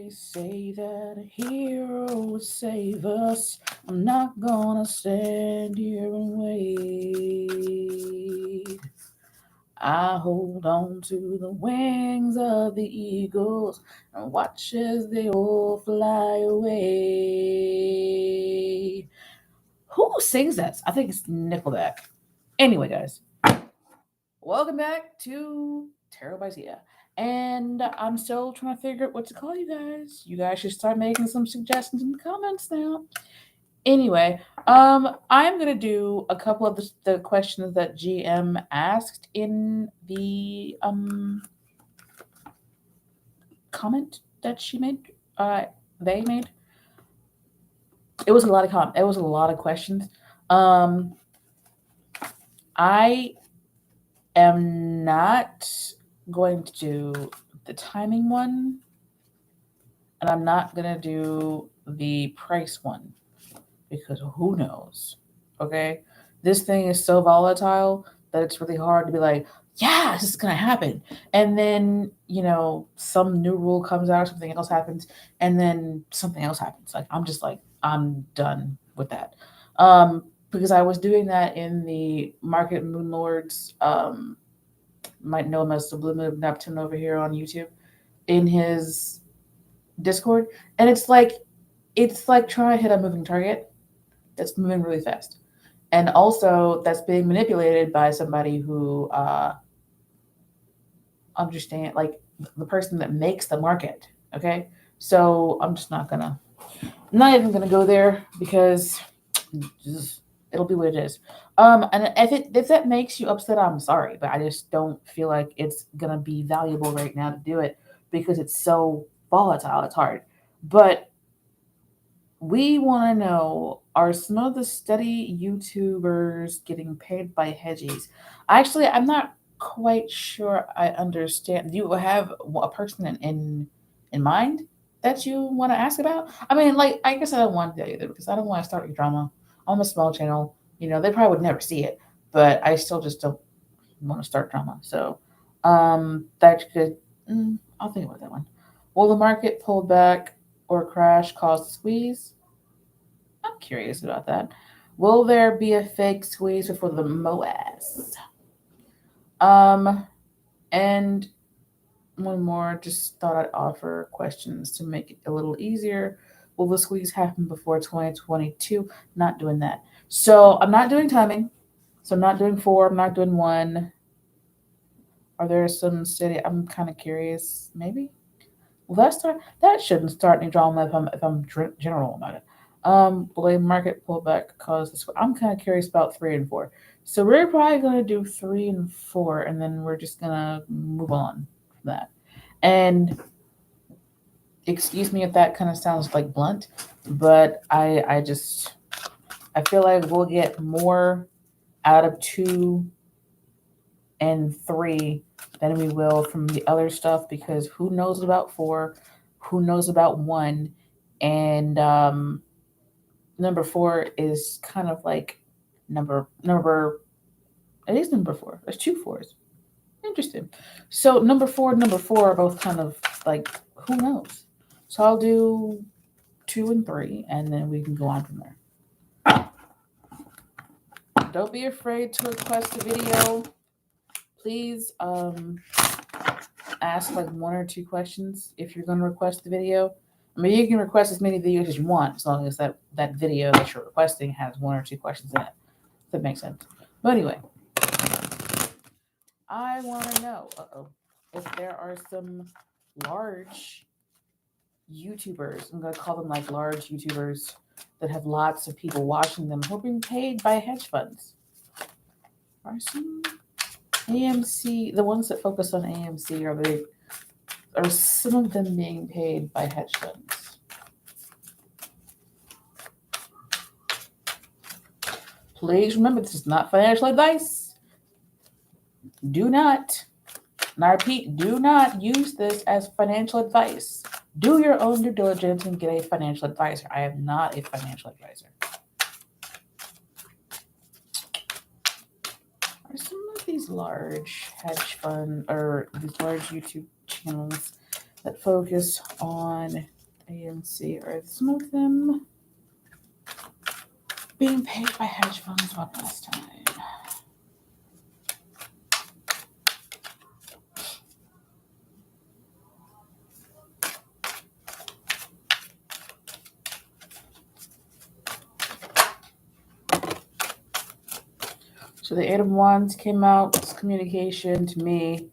They say that a hero will save us. I'm not gonna stand here and wait. I hold on to the wings of the eagles and watch as they all fly away. Who sings that? I think it's Nickelback. Anyway, guys, welcome back to Tarot by Zia. And I'm still trying to figure out what to call you guys. You guys should start making some suggestions in the comments now. Anyway, I'm gonna do a couple of the questions that GM asked in the comment that she made. They made. It was a lot of It was a lot of questions. I am not going to do the timing one, and I'm not gonna do the price one because who knows? Okay, this thing is so volatile that it's really hard to be like, yeah, this is gonna happen, and then some new rule comes out, something else happens, and then something else happens. Like I'm done with that. Because I was doing that in the Market Moon Lords, might know him as the Blue Moon of Neptune over here on YouTube, in his Discord, and it's like trying to hit a moving target that's moving really fast, and also that's being manipulated by somebody who understand, like, the person that makes the market. Okay, so I'm not even gonna go there because it'll be what it is. And if that makes you upset, I'm sorry, but I just don't feel like it's gonna be valuable right now to do it because it's so volatile. It's hard, but we want to know, are some of the steady YouTubers getting paid by hedgies? Actually, I'm not quite sure I understand. Do you have a person in mind that you want to ask about? I mean, like, I guess I don't want to do that either because I don't want to start any drama. I'm a small channel. They probably would never see it, but I still just don't want to start drama. So, that could, I'll think about that one. Will the market pull back or crash cause the squeeze? I'm curious about that. Will there be a fake squeeze before the MOAS? Um, and one more, just thought I'd offer questions to make it a little easier. Will the squeeze happen before 2022? Not doing that. So I'm not doing timing. So I'm not doing 4. I'm not doing 1. Are there some steady? I'm kind of curious. Maybe. Well, that shouldn't start any drama if I'm general about it. Will a market pullback cause this? I'm kind of curious about 3 and 4. So we're probably gonna do 3 and 4, and then we're just gonna move on from that. And excuse me if that kind of sounds like blunt, but I feel like we'll get more out of 2 and 3 than we will from the other stuff because who knows about 4, who knows about 1, and number 4 is kind of like number it is number 4. There's 2 fours. Interesting. So number 4 are both kind of like who knows. So I'll do 2 and 3, and then we can go on from there. Don't be afraid to request a video. Please ask like 1 or 2 questions if you're going to request the video. I mean, you can request as many videos as you want, as long as that video that you're requesting has 1 or 2 questions in it. If that makes sense. But anyway, I want to know if there are some large YouTubers. I'm going to call them like large YouTubers that have lots of people watching them who are being paid by hedge funds. Are some AMC, the ones that focus on AMC, are some of them being paid by hedge funds? Please remember, this is not financial advice. Do not, and I repeat, do not use this as financial advice. Do your own due diligence and get a financial advisor. I am not a financial advisor. Are some of these large hedge fund or these large YouTube channels that focus on AMC, are some of them being paid by hedge funds one last time? So the Eight of Wands came out. It's communication to me.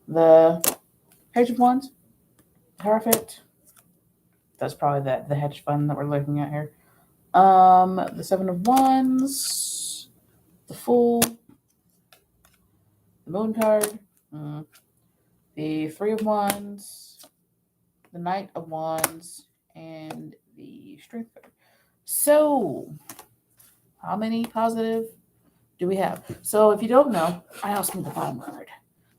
The Page of Wands, Hierophant. That's probably the hedge fund that we're looking at here. The Seven of Wands, the Fool, the Moon card, the Three of Wands, the Knight of Wands, and the Strength card. So, how many positive do we have? So, if you don't know, I also need the bottom card.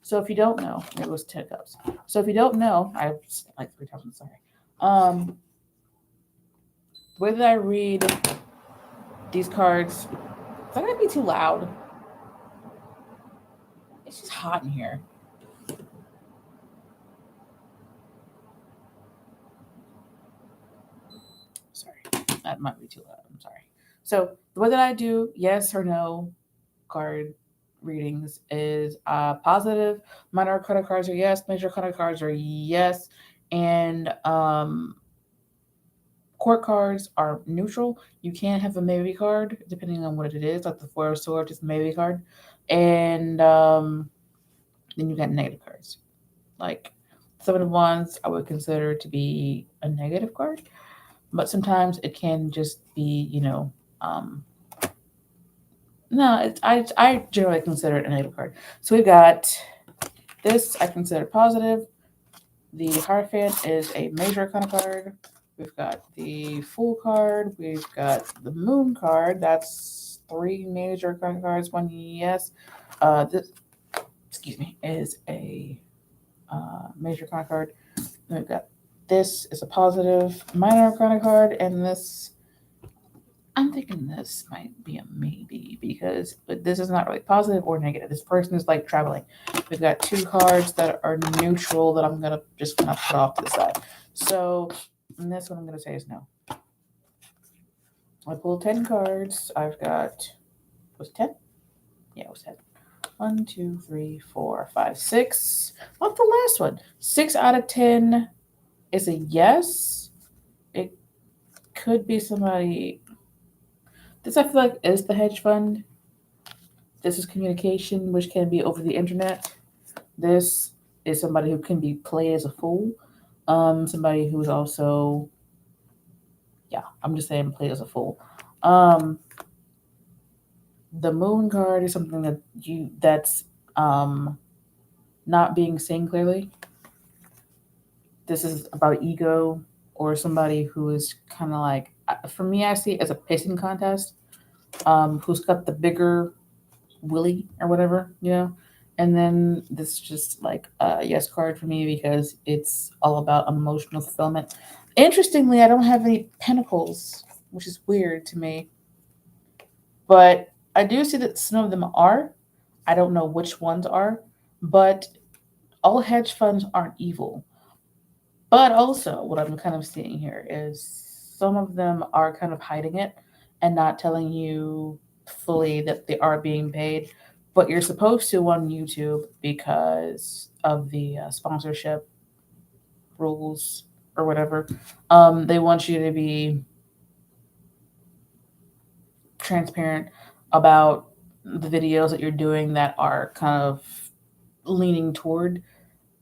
So, if you don't know, it was 10 cups. So, if you don't know, I like 3 times. I'm sorry. The way that I read these cards, is that gonna be too loud? It's just hot in here. Sorry, that might be too loud. I'm sorry. So the way that I do yes or no card readings is positive. Minor credit cards are yes. Major credit cards are yes, and court cards are neutral. You can have a maybe card depending on what it is. Like the Four of Swords is a maybe card, and then you got negative cards. Like Seven of Wands, I would consider to be a negative card, but sometimes it can just be, no, I generally consider it a negative card. So we've got this, I consider positive. The Hierophant is a major kind of card. We've got the Fool card. We've got the Moon card. That's 3 major kind of cards. One yes. This, excuse me, is a major kind of card. Then we've got this is a positive minor kind of card, and this, I'm thinking this might be a maybe because this is not really positive or negative. This person is like traveling. We've got 2 cards that are neutral that I'm gonna just kind of put off to the side. So and this one I'm gonna say is no. I pulled 10 cards. I've got, was it 10? Yeah, it was 10. 1, 2, 3, 4, 5, 6. Not the last one. 6 out of 10 is a yes. It could be somebody. This I feel like is the hedge fund. This is communication, which can be over the internet. This is somebody who can be played as a fool. Somebody who's also, yeah, I'm just saying played as a fool. The Moon card is something that's not being seen clearly. This is about ego or somebody who is kind of like, for me, I see it as a pissing contest. Who's got the bigger willy or whatever, And then this is just like a yes card for me because it's all about emotional fulfillment. Interestingly, I don't have any pentacles, which is weird to me. But I do see that some of them are. I don't know which ones are, but all hedge funds aren't evil. But also, what I'm kind of seeing here is some of them are kind of hiding it and not telling you fully that they are being paid, but you're supposed to on YouTube because of the sponsorship rules or whatever. They want you to be transparent about the videos that you're doing that are kind of leaning toward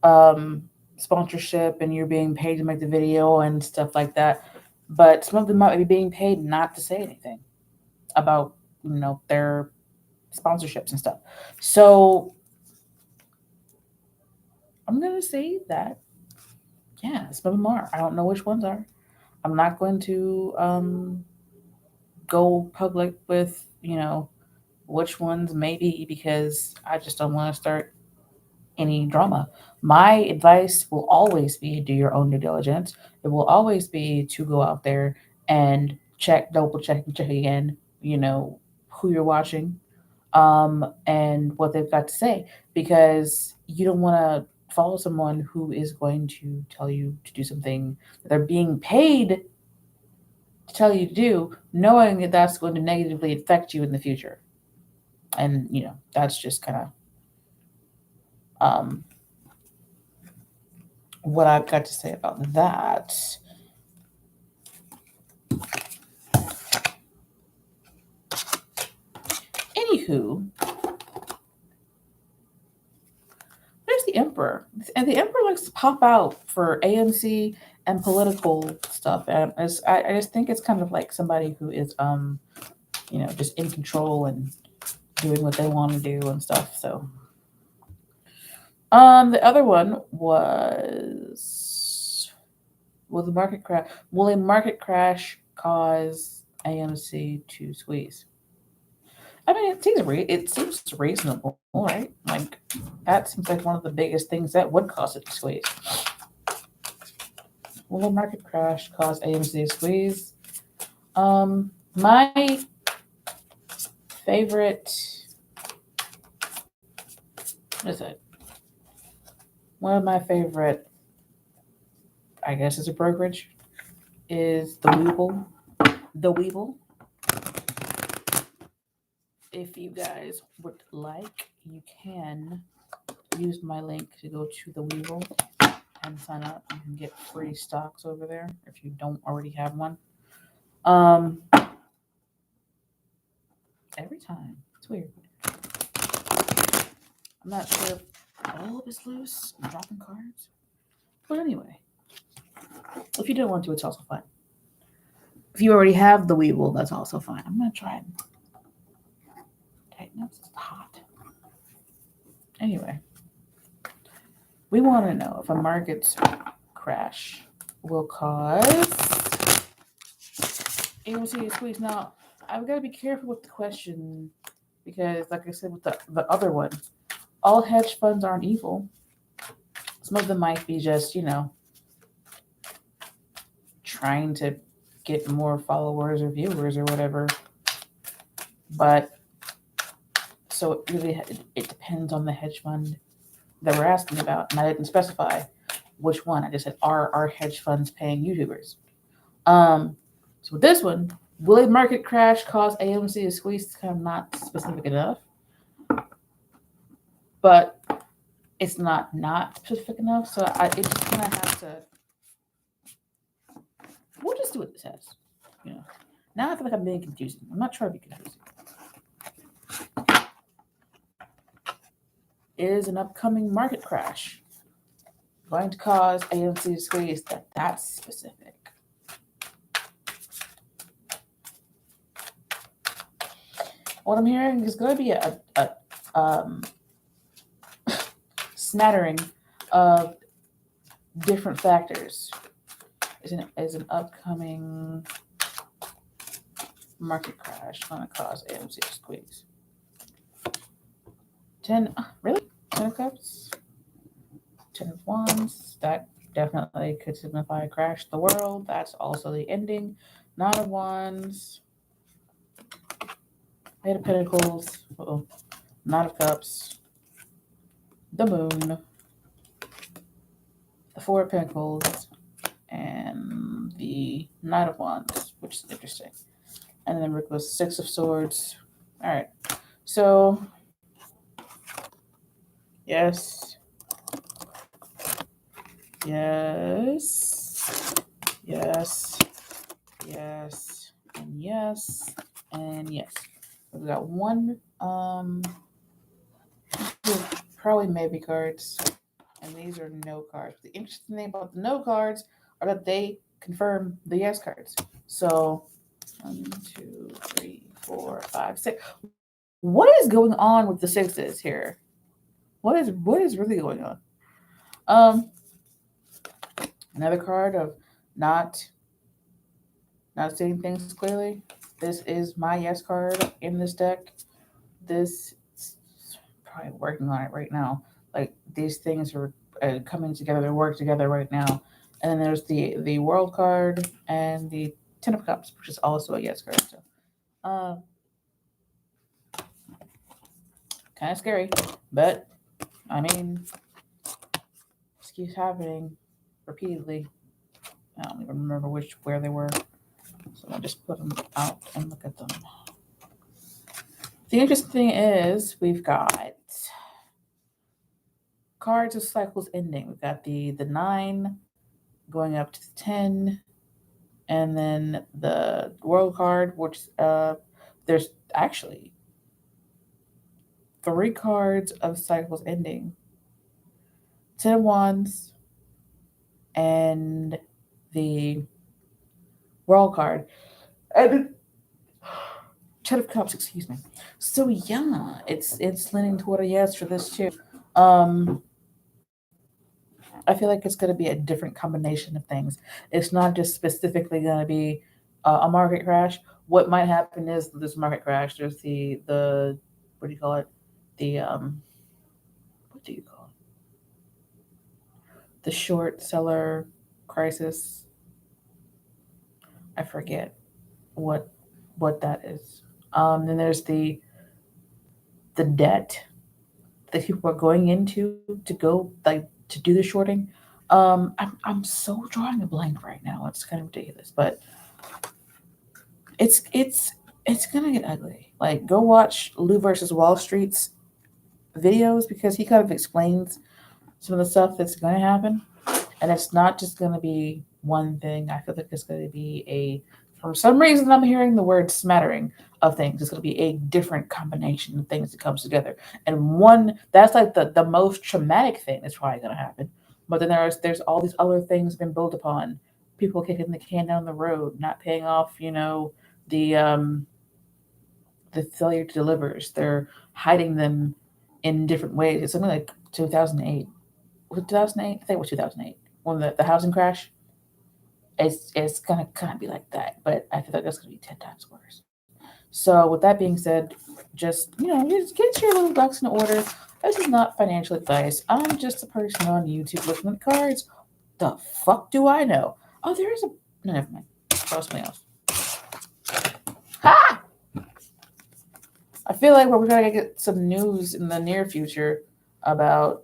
um, sponsorship and you're being paid to make the video and stuff like that. But some of them might be being paid not to say anything about, their sponsorships and stuff. So I'm going to say that, yeah, some of them are. I don't know which ones are. I'm not going to go public with, which ones maybe because I just don't want to start any drama. My advice will always be do your own due diligence. It will always be to go out there and check, double check, and check again, who you're watching and what they've got to say because you don't want to follow someone who is going to tell you to do something that they're being paid to tell you to do, knowing that that's going to negatively affect you in the future. And, that's just kind of what I've got to say about that. Anywho, there's the Emperor. And the Emperor likes to pop out for AMC and political stuff. And I just think it's kind of like somebody who is, just in control and doing what they want to do and stuff. So, the other one was, will a market crash cause AMC to squeeze? I mean, it seems reasonable, right? Like, that seems like one of the biggest things that would cause it to squeeze. Will a market crash cause AMC to squeeze? My favorite, what is it? One of my favorite, I guess, is a brokerage, is the Weeble. The Weeble. If you guys would like, you can use my link to go to the Weeble and sign up. You can get free stocks over there if you don't already have one. Every time. It's weird. I'm not sure if all of it's loose. I'm dropping cards. But anyway, if you don't want to, it's also fine. If you already have the Weeble, that's also fine. I'm going to try and tighten up. It's hot. Anyway, we want to know if a market's crash will cause AMC to squeeze. Now, I've got to be careful with the question because, like I said, with the other one, all hedge funds aren't evil. Some of them might be just, trying to get more followers or viewers or whatever. But so it really it depends on the hedge fund that we're asking about, and I didn't specify which one. I just said, are hedge funds paying YouTubers? So with this one, will a market crash cause AMC to squeeze? It's kind of not specific enough, but it's not specific enough. So it just kind of has to. We'll just do what it says. Now I feel like I'm being confusing. I'm not trying to be confusing. Is an upcoming market crash going to cause AMC to squeeze? That's specific. What I'm hearing is going to be a smattering of different factors. Is an upcoming market crash going to cause AMC to squeeze? 10, really? 10 of cups? 10 of wands. That definitely could signify a crash of the world. That's also the ending. 9 of wands. 8 of pentacles. Uh-oh. 9 of cups. The moon. The 4 of pentacles. And the 9 of wands, which is interesting. And then it goes 6 of swords. All right. So, yes. Yes. Yes. Yes. And yes. And yes. We've got one, probably maybe cards. And these are no cards. The interesting thing about the no cards are that they confirm the yes cards. So 1, 2, 3, 4, 5, 6. What is going on with the sixes here? What is really going on? Another card of not seeing things clearly. This is my yes card in this deck. This is probably working on it right now. Like these things are coming together, they work together right now. And then there's the world card and the 10 of cups, which is also a yes card. So, kind of scary, but I mean, keeps happening repeatedly. I don't even remember where they were. So I'll just put them out and look at them. The interesting thing is we've got cards of cycles ending. We've got the 9 going up to the 10, and then the world card, which there's actually 3 cards of cycles ending. 10 of Wands and the world card. And 10 of Cups, excuse me. So yeah, it's leaning toward a yes for this too. I feel like it's going to be a different combination of things. It's not just specifically going to be a market crash. What might happen is this market crash. There's the what do you call it? The what do you call it? The short seller crisis. I forget what that is. Then there's the debt that people are going into to go like to do the shorting. I'm so drawing a blank right now. It's kind of ridiculous, but it's gonna get ugly. Like go watch Lou versus Wall Street's videos because he kind of explains some of the stuff that's gonna happen. And it's not just gonna be one thing. I feel like it's gonna be for some reason I'm hearing the word smattering of things. It's gonna be a different combination of things that comes together. And one that's like the most traumatic thing that's probably gonna happen. But then there's all these other things been built upon. People kicking the can down the road, not paying off, the failure to delivers. They're hiding them in different ways. It's something like 2008. Was it 2008? I think it was 2008 when the housing crash. It's gonna kind of be like that, but I feel like that's gonna be 10 times worse. So with that being said, just just get your little ducks in order. This is not financial advice. I'm just a person on YouTube looking at cards. The fuck do I know? Oh, there is no, never mind. Throw something else. Ha! I feel like we're gonna get some news in the near future about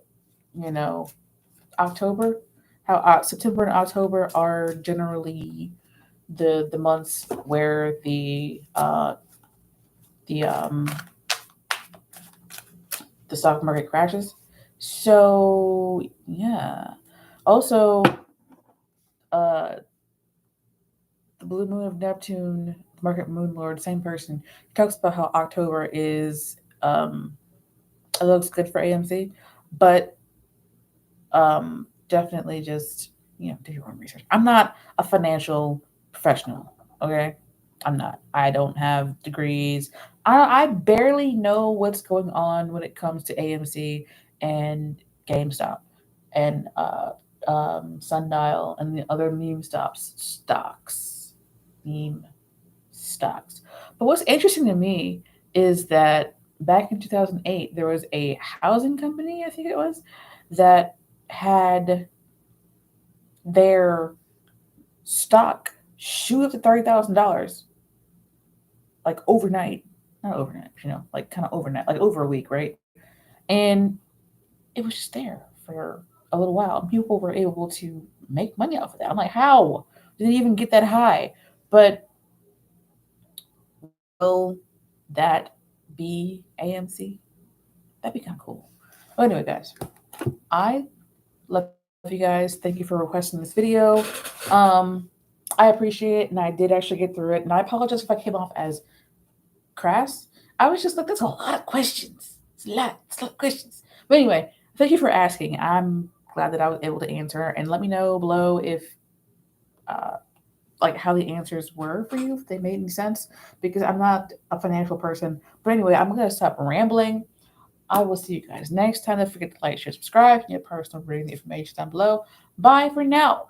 October. How September and October are generally the months where the stock market crashes. So yeah. Also, the blue moon of Neptune, the market moon lord, same person. He talks about how October is it looks good for AMC, but definitely just do your own research. I'm not a financial professional, okay? I'm not. I don't have degrees. I barely know what's going on when it comes to AMC and GameStop and Sundial and the other meme stocks. But what's interesting to me is that back in 2008, there was a housing company, I think it was, that had their stock shoot up to $30,000 like overnight. Not overnight, like kind of overnight, like over a week, right? And it was just there for a little while. People were able to make money off of that. I'm like, how did it even get that high? But will that be AMC? That'd be kind of cool. But anyway, guys, I love you guys. Thank you for requesting this video. I appreciate it, and I did actually get through it. And I apologize if I came off as crass. I was just like, that's a lot of questions. It's a lot of questions. But anyway, thank you for asking. I'm glad that I was able to answer. And let me know below if like how the answers were for you, if they made any sense, because I'm not a financial person. But anyway, I'm going to stop rambling. I will see you guys next time. Don't forget to like, share, subscribe, and your personal reading the information down below. Bye for now.